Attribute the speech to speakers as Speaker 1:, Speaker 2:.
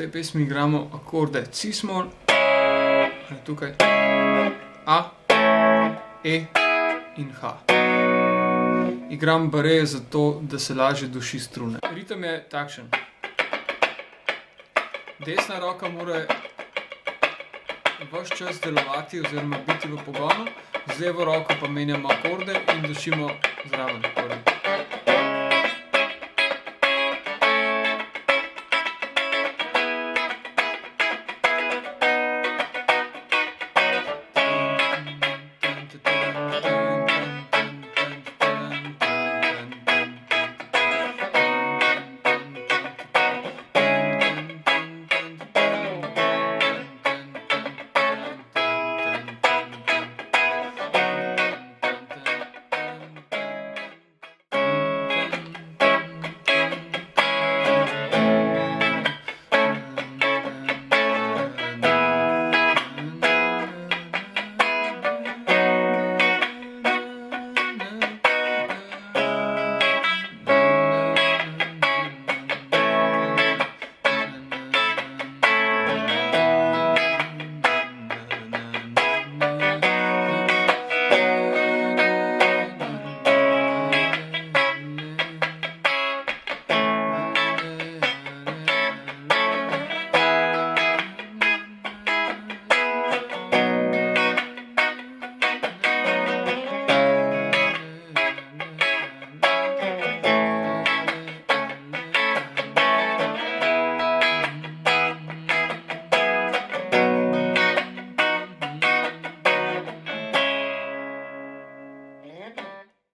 Speaker 1: tej pesmi igramo akorde C-smol, tukaj A, E in H. Igram bareje zato, da se lažje duši strune. Ritem je takšen. Desna roka mora ves čas delovati oziroma biti v pogonu, z levo roko pa menjamo akorde in dušimo zraven akorde.